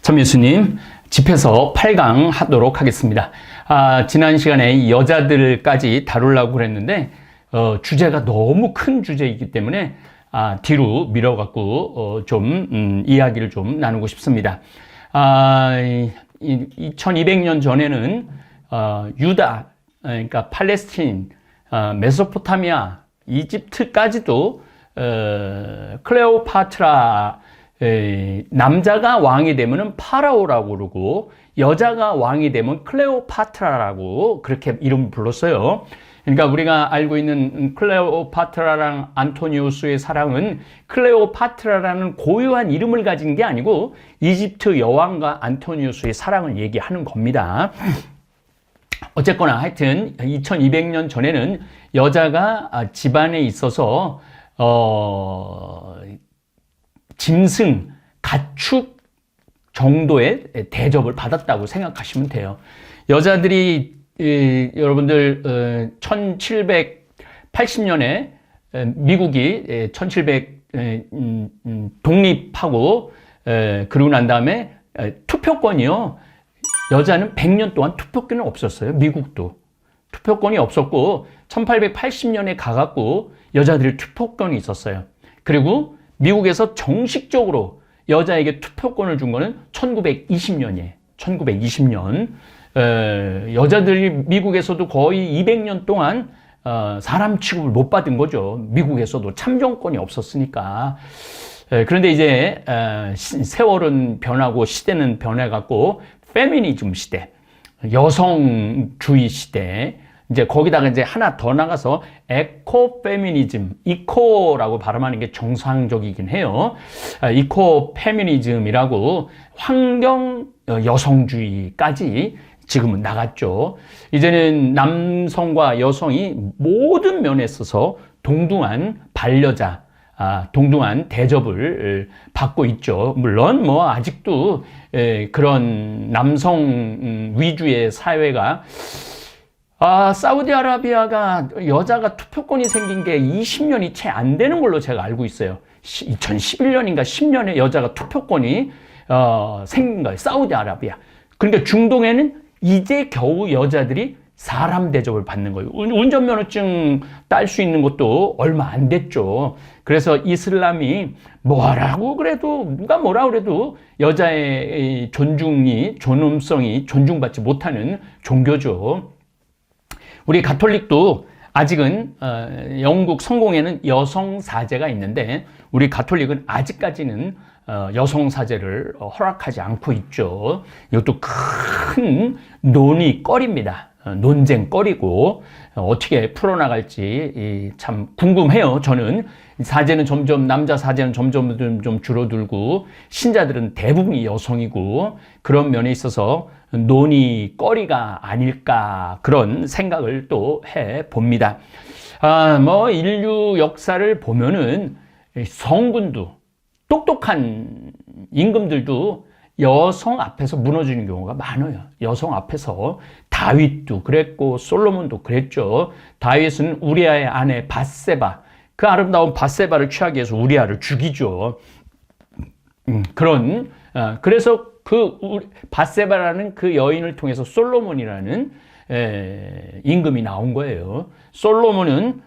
천미수님, 집에서 8강 하도록 하겠습니다. 지난 시간에 여자들까지 다루려고 그랬는데, 주제가 너무 큰 주제이기 때문에, 뒤로 밀어갖고, 이야기를 좀 나누고 싶습니다. 2200년 전에는, 유다, 그러니까 팔레스틴, 메소포타미아, 이집트까지도, 클레오파트라, 남자가 왕이 되면은 파라오라고 그러고 여자가 왕이 되면 클레오파트라라고 그렇게 이름 불렀어요. 그러니까 우리가 알고 있는 클레오파트라랑 안토니우스의 사랑은 클레오파트라라는 고유한 이름을 가진 게 아니고 이집트 여왕과 안토니우스의 사랑을 얘기하는 겁니다. 어쨌거나 하여튼 2200년 전에는 여자가 집안에 있어서 짐승, 가축 정도의 대접을 받았다고 생각하시면 돼요. 여자들이 여러분들 1780년에 미국이 1700 독립하고 그러고 난 다음에 투표권이요. 여자는 100년 동안 투표권이 없었어요. 미국도. 투표권이 없었고 1880년에 가갖고 여자들이 투표권이 있었어요. 그리고 미국에서 정식적으로 여자에게 투표권을 준 거는 1920년이에요. 1920년. 여자들이 미국에서도 거의 200년 동안 사람 취급을 못 받은 거죠. 미국에서도 참정권이 없었으니까. 그런데 이제 세월은 변하고 시대는 변해갖고 페미니즘 시대, 여성주의 시대, 이제 거기다가 이제 하나 더 나가서 에코 페미니즘, 이코라고 발음하는 게 정상적이긴 해요. 이코 페미니즘이라고 환경 여성주의까지 지금은 나갔죠. 이제는 남성과 여성이 모든 면에 있어서 동등한 반려자, 동등한 대접을 받고 있죠. 물론 뭐 아직도 그런 남성 위주의 사회가 사우디아라비아가 여자가 투표권이 생긴 게 20년이 채 안 되는 걸로 제가 알고 있어요. 2011년인가 10년에 여자가 투표권이 생긴 거예요. 사우디아라비아. 그러니까 중동에는 이제 겨우 여자들이 사람 대접을 받는 거예요. 운전면허증 딸 수 있는 것도 얼마 안 됐죠. 그래서 이슬람이 뭐라고 그래도 누가 뭐라 그래도 여자의 존엄성이 존중받지 못하는 종교죠. 우리 가톨릭도 아직은 영국 성공에는 여성사제가 있는데 우리 가톨릭은 아직까지는 여성사제를 허락하지 않고 있죠. 이것도 큰 논의거리입니다. 논쟁거리고 어떻게 풀어나갈지 참 궁금해요. 저는 남자 사제는 점점 좀 줄어들고 신자들은 대부분이 여성이고 그런 면에 있어서 논의거리가 아닐까 그런 생각을 또 해봅니다. 인류 역사를 보면은 성군도 똑똑한 임금들도 여성 앞에서 무너지는 경우가 많아요. 여성 앞에서 다윗도 그랬고 솔로몬도 그랬죠. 다윗은 우리아의 아내 밧세바, 그 아름다운 밧세바를 취하기 위해서 우리아를 죽이죠. 그래서 밧세바라는 그 여인을 통해서 솔로몬이라는 임금이 나온 거예요. 솔로몬은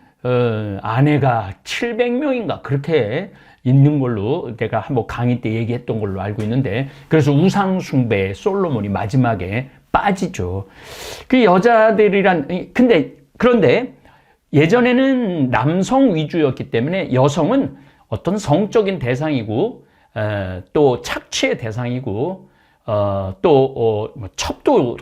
아내가 700명인가 그렇게 있는 걸로 내가 한번 강의 때 얘기했던 걸로 알고 있는데 그래서 우상숭배에 솔로몬이 마지막에 빠지죠. 그 여자들이란 그런데 예전에는 남성 위주였기 때문에 여성은 어떤 성적인 대상이고 또 착취의 대상이고 첩도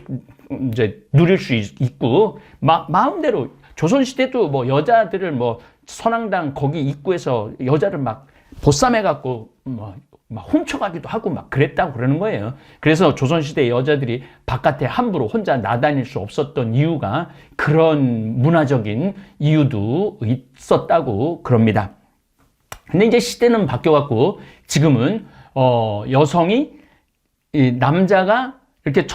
이제 누릴 수 있고 마음대로 조선시대도 뭐 여자들을 뭐 선앙당 거기 입구에서 여자를 막 보쌈해갖고 막 훔쳐가기도 하고 막 그랬다고 그러는 거예요. 그래서 조선시대 여자들이 바깥에 함부로 혼자 나다닐 수 없었던 이유가 그런 문화적인 이유도 있었다고 그럽니다. 근데 이제 시대는 바뀌어갖고 지금은 여성이 남자가 이렇게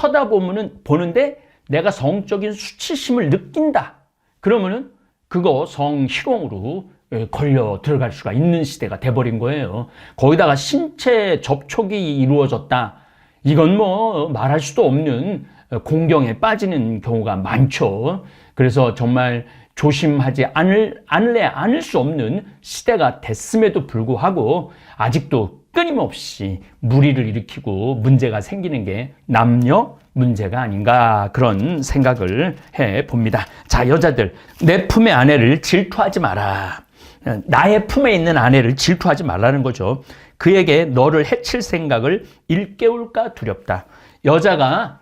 보는데 내가 성적인 수치심을 느낀다. 그러면은 그거 성희롱으로 걸려 들어갈 수가 있는 시대가 돼버린 거예요. 거기다가 신체 접촉이 이루어졌다. 이건 뭐 말할 수도 없는 공경에 빠지는 경우가 많죠. 그래서 정말 조심하지 않을 수 없는 시대가 됐음에도 불구하고 아직도 끊임없이 무리를 일으키고 문제가 생기는 게 남녀 문제가 아닌가 그런 생각을 해 봅니다. 자, 여자들, 내 품의 아내를 질투하지 마라. 나의 품에 있는 아내를 질투하지 말라는 거죠. 그에게 너를 해칠 생각을 일깨울까 두렵다. 여자가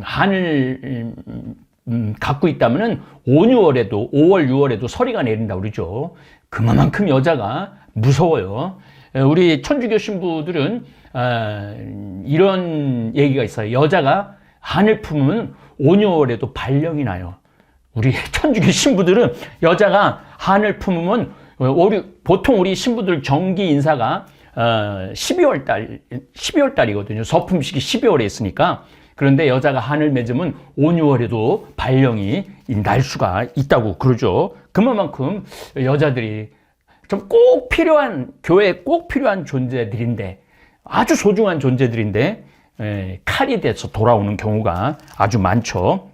한을 갖고 있다면은 5, 6월에도 서리가 내린다고 그러죠. 그만큼 여자가 무서워요. 우리 천주교 신부들은 이런 얘기가 있어요. 여자가 한을 품으면 5, 6월에도 발령이 나요. 우리 천주교 신부들은 여자가 한을 품으면 보통 우리 신부들 정기 인사가 12월 달이거든요. 서품식이 12월에 있으니까. 그런데 여자가 한을 맺으면 5, 6월에도 발령이 날 수가 있다고 그러죠. 그만큼 여자들이 좀 꼭 필요한, 교회에 꼭 필요한 존재들인데, 아주 소중한 존재들인데, 칼이 돼서 돌아오는 경우가 아주 많죠.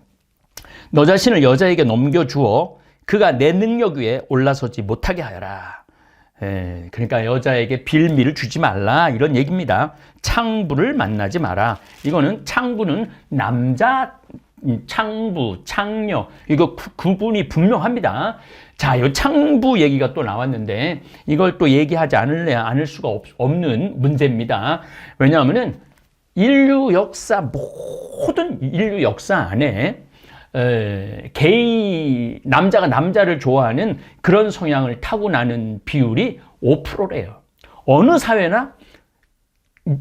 너 자신을 여자에게 넘겨주어 그가 내 능력 위에 올라서지 못하게 하여라. 그러니까 여자에게 빌미를 주지 말라 이런 얘기입니다. 창부를 만나지 마라. 이거는 창부는 남자, 창부, 창녀 이거 구분이 분명합니다. 자, 이 창부 얘기가 또 나왔는데 이걸 또 얘기하지 않을 수가 없는 문제입니다. 왜냐하면은 모든 인류 역사 안에 남자가 남자를 좋아하는 그런 성향을 타고나는 비율이 5%래요. 어느 사회나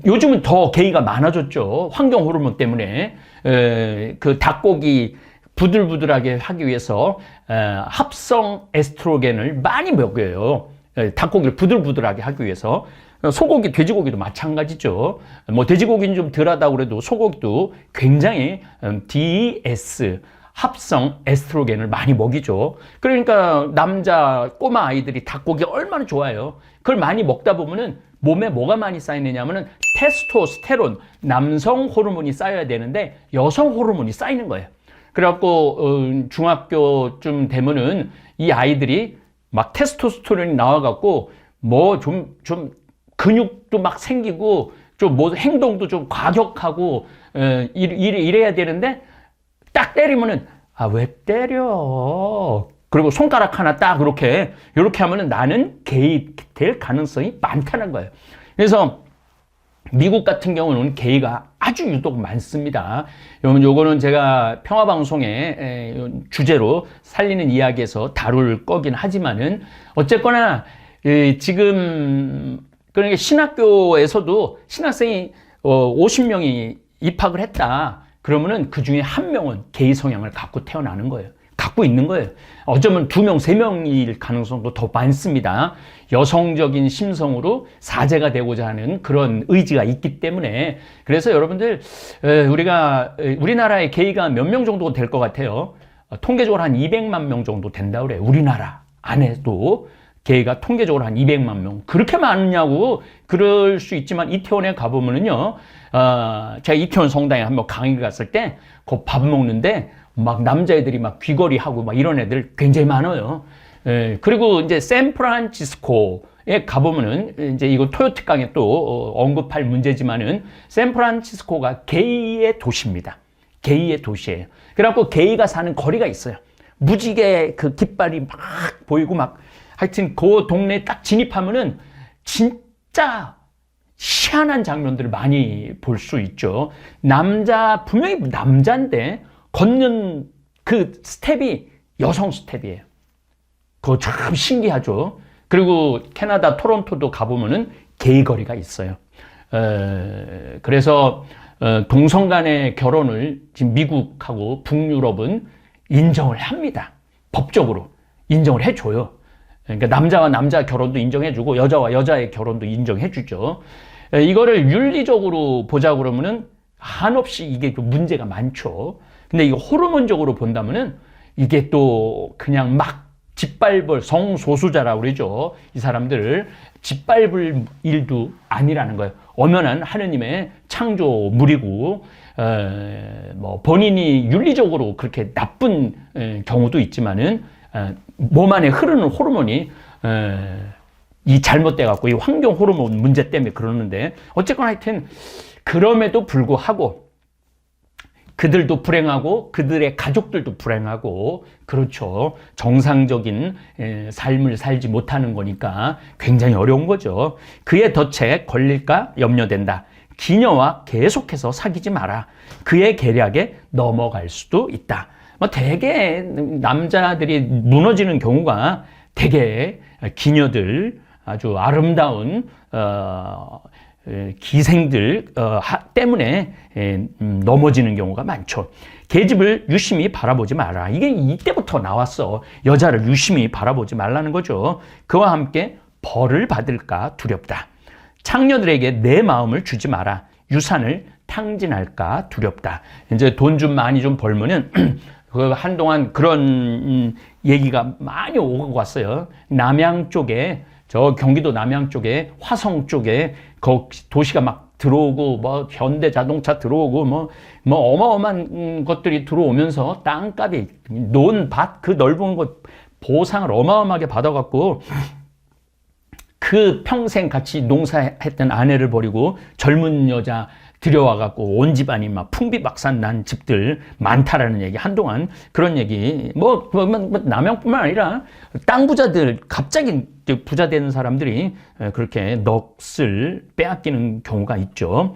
요즘은 더 게이가 많아졌죠. 환경 호르몬 때문에 그 닭고기 부들부들하게 하기 위해서 합성 에스트로겐을 많이 먹여요. 닭고기를 부들부들하게 하기 위해서. 소고기, 돼지고기도 마찬가지죠. 뭐 돼지고기는 좀 덜하다고 그래도 소고기도 굉장히 DS 합성 에스트로겐을 많이 먹이죠. 그러니까 남자 꼬마 아이들이 닭고기 얼마나 좋아해요. 그걸 많이 먹다 보면은 몸에 뭐가 많이 쌓이느냐면은 테스토스테론, 남성 호르몬이 쌓여야 되는데 여성 호르몬이 쌓이는 거예요. 그래갖고 중학교쯤 되면은 이 아이들이 막 테스토스테론이 나와갖고 뭐 좀 근육도 막 생기고 좀 뭐 행동도 좀 과격하고 이래야 되는데 딱 때리면은 왜 때려? 그리고 손가락 하나 딱 이렇게 하면은 나는 게이 될 가능성이 많다는 거예요. 그래서 미국 같은 경우는 게이가 아주 유독 많습니다. 요거는 제가 평화방송의 주제로 살리는 이야기에서 다룰 거긴 하지만은 어쨌거나 지금 그러니까 신학교에서도 신학생이 50명이 입학을 했다. 그러면은 그 중에 한 명은 게이 성향을 갖고 태어나는 거예요. 갖고 있는 거예요. 어쩌면 2명, 3명일 가능성도 더 많습니다. 여성적인 심성으로 사제가 되고자 하는 그런 의지가 있기 때문에. 그래서 여러분들, 우리나라의 게이가 몇 명 정도 될 것 같아요? 통계적으로 한 200만 명 정도 된다고 그래요. 우리나라 안에도. 게이가 통계적으로 한 200만 명. 그렇게 많냐고 그럴 수 있지만 이태원에 가보면은요, 제가 이태원 성당에 한번 강의를 갔을 때, 그 밥 먹는데 막 남자애들이 막 귀걸이 하고 막 이런 애들 굉장히 많아요. 그리고 이제 샌프란시스코에 가보면은 이제 이거 토요특강에 또 언급할 문제지만은 샌프란시스코가 게이의 도시입니다. 게이의 도시예요. 그래갖고 게이가 사는 거리가 있어요. 무지개 그 깃발이 막 보이고 막 하여튼 그 동네에 딱 진입하면은 진짜 희한한 장면들을 많이 볼 수 있죠. 분명히 남자인데 걷는 그 스텝이 여성 스텝이에요. 그거 참 신기하죠. 그리고 캐나다 토론토도 가보면은 게이 거리가 있어요. 그래서 동성 간의 결혼을 지금 미국하고 북유럽은 인정을 합니다. 법적으로 인정을 해줘요. 그러니까 남자와 남자 결혼도 인정해주고 여자와 여자의 결혼도 인정해주죠. 이거를 윤리적으로 보자 그러면은 한없이 이게 문제가 많죠. 근데 이거 호르몬적으로 본다면은 이게 또 그냥 막 짓밟을 성소수자라고 그러죠. 이 사람들을 짓밟을 일도 아니라는 거예요. 엄연한 하느님의 창조물이고 뭐 본인이 윤리적으로 그렇게 나쁜 경우도 있지만은 몸 안에 흐르는 호르몬이 이 잘못돼 갖고 이 환경 호르몬 문제 때문에 그러는데 어쨌거나 하여튼 그럼에도 불구하고 그들도 불행하고 그들의 가족들도 불행하고 그렇죠. 정상적인 삶을 살지 못하는 거니까 굉장히 어려운 거죠. 그의 덫에 걸릴까 염려된다. 기녀와 계속해서 사귀지 마라. 그의 계략에 넘어갈 수도 있다. 뭐 대개 남자들이 무너지는 경우가 대개 기녀들 아주 아름다운 기생들 때문에 넘어지는 경우가 많죠. 계집을 유심히 바라보지 마라. 이게 이때부터 나왔어. 여자를 유심히 바라보지 말라는 거죠. 그와 함께 벌을 받을까 두렵다. 창녀들에게 내 마음을 주지 마라. 유산을 탕진할까 두렵다. 이제 돈 좀 많이 좀 벌면은 그 한동안 그런 얘기가 많이 오고 갔어요. 남양 쪽에 저 경기도 남양 쪽에 화성 쪽에 도시가 막 들어오고 뭐 현대 자동차 들어오고 뭐 어마어마한 것들이 들어오면서 땅값이 논밭 그 넓은 곳 보상을 어마어마하게 받아갖고 그 평생 같이 농사했던 아내를 버리고 젊은 여자 들여와갖고 온 집안이 막 풍비박산 난 집들 많다라는 얘기, 한동안 그런 얘기, 남양뿐만 아니라 땅 부자들, 갑자기 부자 되는 사람들이 그렇게 넋을 빼앗기는 경우가 있죠.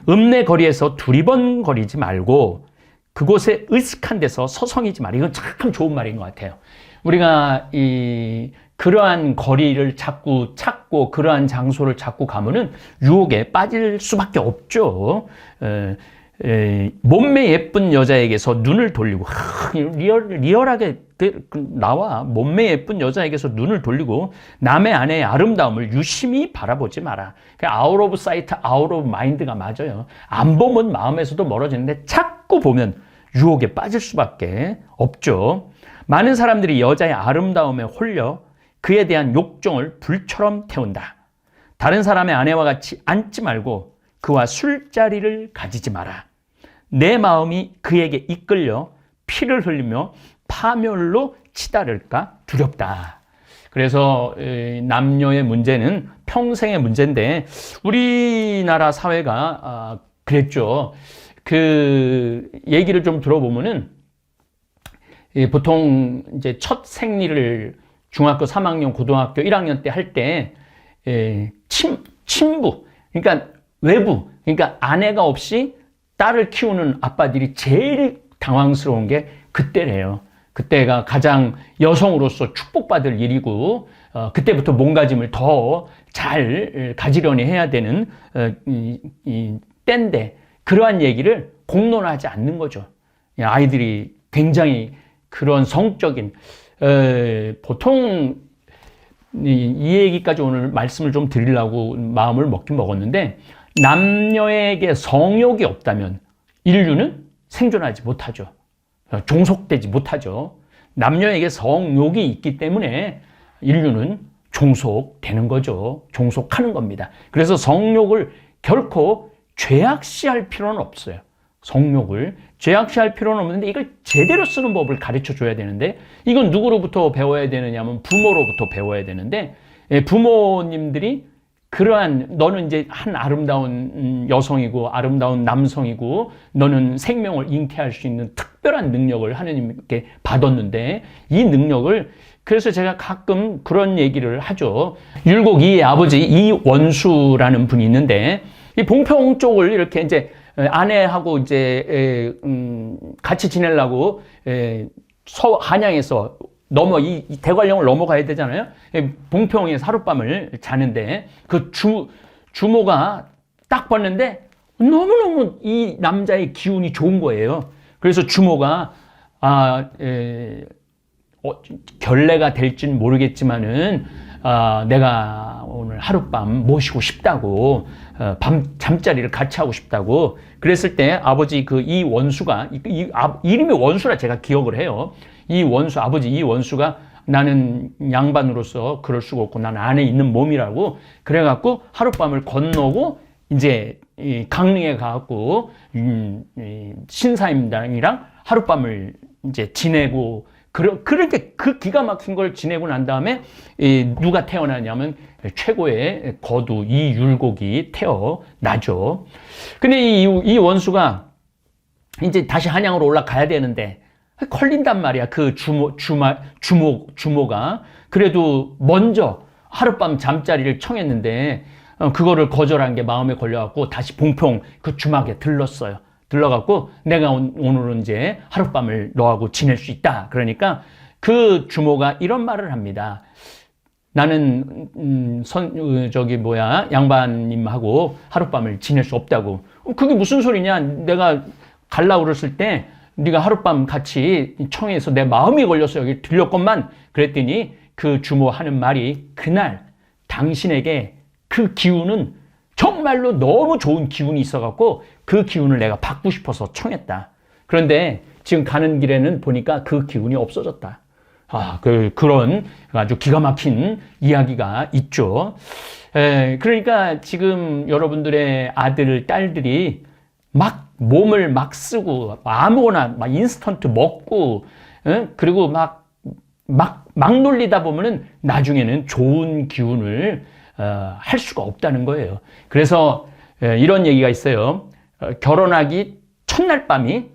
읍내 거리에서 두리번거리지 말고 그곳에 으슥한 데서 서성이지 말라. 이건 참 좋은 말인 것 같아요. 우리가 그러한 거리를 자꾸 찾고 그러한 장소를 자꾸 가면은 유혹에 빠질 수밖에 없죠. 몸매 예쁜 여자에게서 눈을 돌리고 리얼하게 나와. 몸매 예쁜 여자에게서 눈을 돌리고 남의 아내의 아름다움을 유심히 바라보지 마라. 아웃 오브 사이트, 아웃 오브 마인드가 맞아요. 안 보면 마음에서도 멀어지는데 자꾸 보면 유혹에 빠질 수밖에 없죠. 많은 사람들이 여자의 아름다움에 홀려 그에 대한 욕정을 불처럼 태운다. 다른 사람의 아내와 같이 앉지 말고 그와 술자리를 가지지 마라. 내 마음이 그에게 이끌려 피를 흘리며 파멸로 치달을까 두렵다. 그래서 남녀의 문제는 평생의 문제인데 우리나라 사회가 그랬죠. 그 얘기를 좀 들어보면은 보통 이제 첫 생리를 중학교 3학년, 고등학교 1학년 때 할 때 친부, 그러니까 외부, 그러니까 아내가 없이 딸을 키우는 아빠들이 제일 당황스러운 게 그때래요. 그때가 가장 여성으로서 축복받을 일이고 그때부터 몸가짐을 더 잘 가지려니 해야 되는 때인데 그러한 얘기를 공론화하지 않는 거죠. 아이들이 굉장히 그런 성적인 보통 이 얘기까지 오늘 말씀을 좀 드리려고 마음을 먹긴 먹었는데 남녀에게 성욕이 없다면 인류는 생존하지 못하죠. 종속되지 못하죠. 남녀에게 성욕이 있기 때문에 인류는 종속되는 거죠. 종속하는 겁니다. 그래서 성욕을 결코 죄악시할 필요는 없어요. 성욕을 죄악시할 필요는 없는데 이걸 제대로 쓰는 법을 가르쳐 줘야 되는데 이건 누구로부터 배워야 되느냐면 부모로부터 배워야 되는데 부모님들이 그러한 너는 이제 한 아름다운 여성이고 아름다운 남성이고 너는 생명을 잉태할 수 있는 특별한 능력을 하느님께 받았는데 이 능력을 그래서 제가 가끔 그런 얘기를 하죠. 율곡 이의 아버지 이원수라는 분이 있는데 이 봉평 쪽을 이렇게 이제 아내하고 이제 같이 지내려고 한양에서 이 대관령을 넘어가야 되잖아요. 봉평에서 하룻밤을 자는데 그 주모가 딱 봤는데 너무너무 이 남자의 기운이 좋은 거예요. 그래서 주모가 결례가 될지는 모르겠지만은 내가 오늘 하룻밤 모시고 싶다고 잠자리를 같이 하고 싶다고 그랬을 때 아버지 그 이원수가 이름이 원수라 제가 기억을 해요. 아버지 이원수가 나는 양반으로서 그럴 수가 없고 나는 안에 있는 몸이라고 그래갖고 하룻밤을 건너고 이제 이 강릉에 가갖고 신사임당이랑 하룻밤을 이제 지내고 그렇게 그 기가 막힌 걸 지내고 난 다음에 누가 태어나냐면 최고의 거두 이율곡이 태어나죠. 근데 이 원수가 이제 다시 한양으로 올라가야 되는데 걸린단 말이야. 그 주모가. 그래도 먼저 하룻밤 잠자리를 청했는데 그거를 거절한 게 마음에 걸려갖고 다시 봉평 그 주막에 들렀어요. 들러갖고 내가 오늘은 이제 하룻밤을 너하고 지낼 수 있다. 그러니까 그 주모가 이런 말을 합니다. 나는 양반님하고 하룻밤을 지낼 수 없다고. 그게 무슨 소리냐? 내가 갈라 그랬을 때 네가 하룻밤 같이 청해서 내 마음이 걸려서 여기 들렸건만 그랬더니 그 주모 하는 말이 그날 당신에게 그 기운은 정말로 너무 좋은 기운이 있어갖고 그 기운을 내가 받고 싶어서 청했다. 그런데 지금 가는 길에는 보니까 그 기운이 없어졌다. 그런 아주 기가 막힌 이야기가 있죠. 그러니까 지금 여러분들의 아들, 딸들이 막 몸을 막 쓰고 아무거나 막 인스턴트 먹고 그리고 막 놀리다 보면은 나중에는 좋은 기운을 할 수가 없다는 거예요. 그래서 이런 얘기가 있어요. 결혼하기 첫날 밤이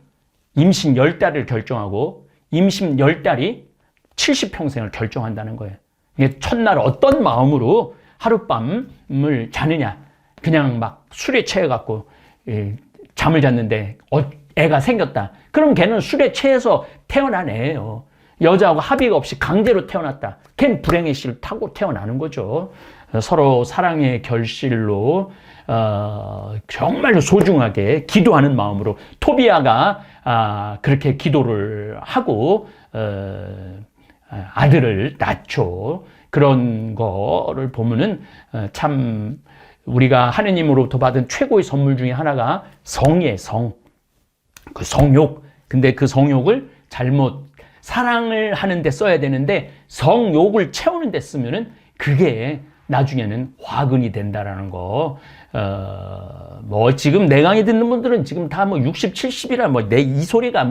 임신 10달을 결정하고 임신 10달이 70평생을 결정한다는 거예요. 이게 첫날 어떤 마음으로 하룻밤을 자느냐. 그냥 막 술에 취해갖고 잠을 잤는데 애가 생겼다. 그럼 걔는 술에 취해서 태어난 애예요. 여자하고 합의가 없이 강제로 태어났다. 걔는 불행의 씨를 타고 태어나는 거죠. 서로 사랑의 결실로 정말로 소중하게 기도하는 마음으로 토비아가 그렇게 기도를 하고 아들을 낳죠. 그런 거를 보면은 참 우리가 하느님으로부터 받은 최고의 선물 중에 하나가 성이에요. 그 성욕. 근데 그 성욕을 잘못 사랑을 하는데 써야 되는데 성욕을 채우는 데 쓰면은 그게 나중에는 화근이 된다라는 거. 지금 내 강의 듣는 분들은 지금 다 60, 70이라 내 이 소리가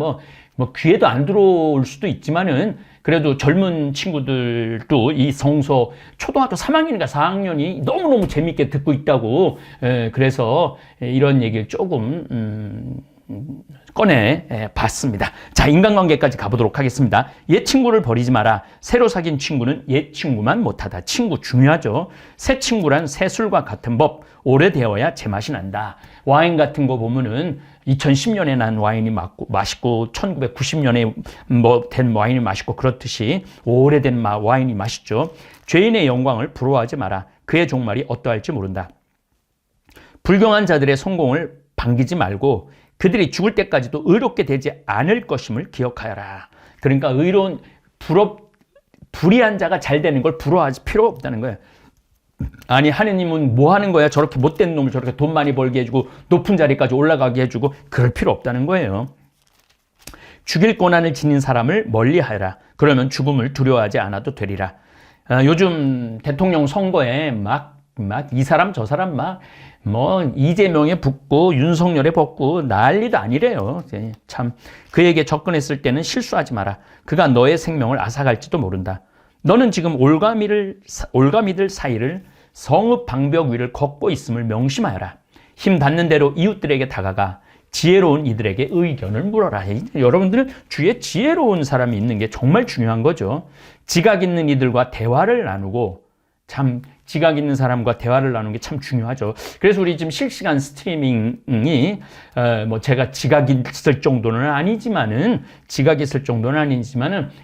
귀에도 안 들어올 수도 있지만은 그래도 젊은 친구들도 이 성서 초등학교 3학년인가 4학년이 너무너무 재밌게 듣고 있다고 그래서 이런 얘기를 조금 꺼내 봤습니다. 자, 인간관계까지 가보도록 하겠습니다. 옛 친구를 버리지 마라. 새로 사귄 친구는 옛 친구만 못하다. 친구 중요하죠. 새 친구란 새 술과 같은 법. 오래되어야 제맛이 난다. 와인 같은 거 보면은 2010년에 난 와인이 맛있고 1990년에 된 와인이 맛있고 그렇듯이 오래된 와인이 맛있죠. 죄인의 영광을 부러워하지 마라. 그의 종말이 어떠할지 모른다. 불경한 자들의 성공을 반기지 말고 그들이 죽을 때까지도 의롭게 되지 않을 것임을 기억하여라. 그러니까 불의한 자가 잘 되는 걸 부러워할 필요 없다는 거예요. 아니 하느님은 뭐 하는 거야? 저렇게 못된 놈을 저렇게 돈 많이 벌게 해주고 높은 자리까지 올라가게 해주고 그럴 필요 없다는 거예요. 죽일 고난을 지닌 사람을 멀리하여라. 그러면 죽음을 두려워하지 않아도 되리라. 요즘 대통령 선거에 막 이 사람 저 사람 이재명에 붙고 윤석열에 붙고 난리도 아니래요. 참 그에게 접근했을 때는 실수하지 마라. 그가 너의 생명을 앗아갈지도 모른다. 너는 지금 올가미들 사이를 성읍 방벽 위를 걷고 있음을 명심하여라. 힘 닿는 대로 이웃들에게 다가가 지혜로운 이들에게 의견을 물어라. 여러분들 주위에 지혜로운 사람이 있는 게 정말 중요한 거죠. 지각 있는 이들과 대화를 나누고 참 지각 있는 사람과 대화를 나누는 게 참 중요하죠. 그래서 우리 지금 실시간 스트리밍이 제가 지각이 있을 정도는 아니지만은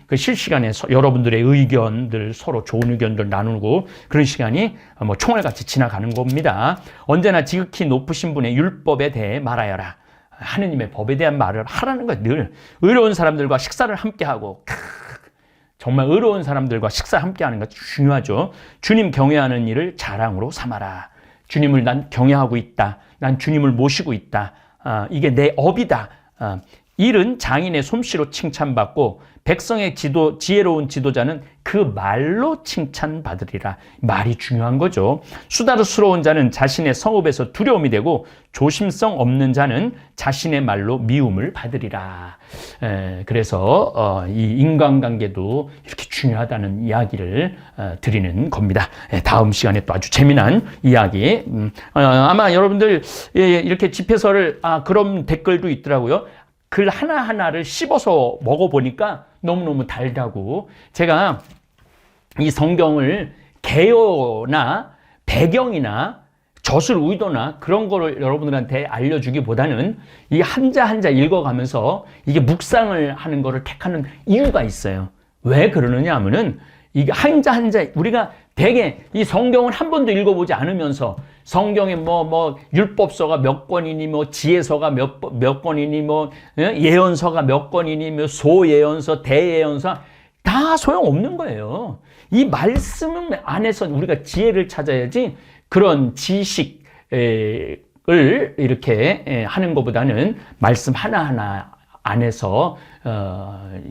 그 실시간에 여러분들의 의견들 서로 좋은 의견들 나누고 그런 시간이 총알같이 지나가는 겁니다. 언제나 지극히 높으신 분의 율법에 대해 말하여라. 하느님의 법에 대한 말을 하라는 거예요. 늘 의로운 사람들과 식사를 함께하고 정말 의로운 사람들과 식사 함께하는 것 중요하죠. 주님 경외하는 일을 자랑으로 삼아라. 주님을 난 경외하고 있다. 난 주님을 모시고 있다. 이게 내 업이다. 일은 장인의 솜씨로 칭찬받고 백성의 지혜로운 지도자는 그 말로 칭찬받으리라. 말이 중요한 거죠. 수다스러운 자는 자신의 성읍에서 두려움이 되고 조심성 없는 자는 자신의 말로 미움을 받으리라. 그래서 이 인간관계도 이렇게 중요하다는 이야기를 드리는 겁니다. 다음 시간에 또 아주 재미난 이야기. 아마 여러분들 이렇게 집회서를 그런 댓글도 있더라고요. 글 하나하나를 씹어서 먹어보니까 너무너무 달다고. 제가 이 성경을 개요나 배경이나 저술 의도나 그런 거를 여러분들한테 알려주기보다는 이 한자 한자 읽어가면서 이게 묵상을 하는 거를 택하는 이유가 있어요. 왜 그러느냐 하면은 이게 한자 한자 우리가 대개 이 성경을 한 번도 읽어보지 않으면서 성경에 뭐 율법서가 몇 권이니 뭐 지혜서가 몇 권이니 뭐 예언서가 몇 권이니 뭐 소예언서 대예언서 다 소용없는 거예요. 이 말씀 안에서 우리가 지혜를 찾아야지 그런 지식을 이렇게 하는 것보다는 말씀 하나하나 안에서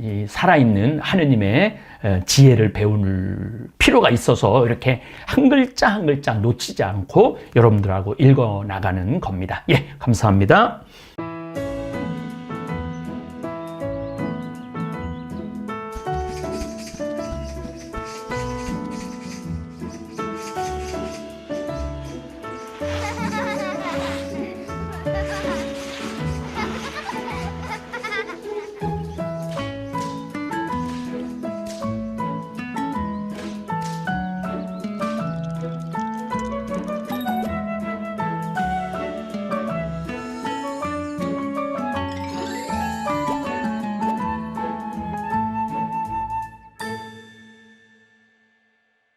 이 살아있는 하느님의 지혜를 배울 필요가 있어서 이렇게 한 글자 한 글자 놓치지 않고 여러분들하고 읽어 나가는 겁니다. 예, 감사합니다.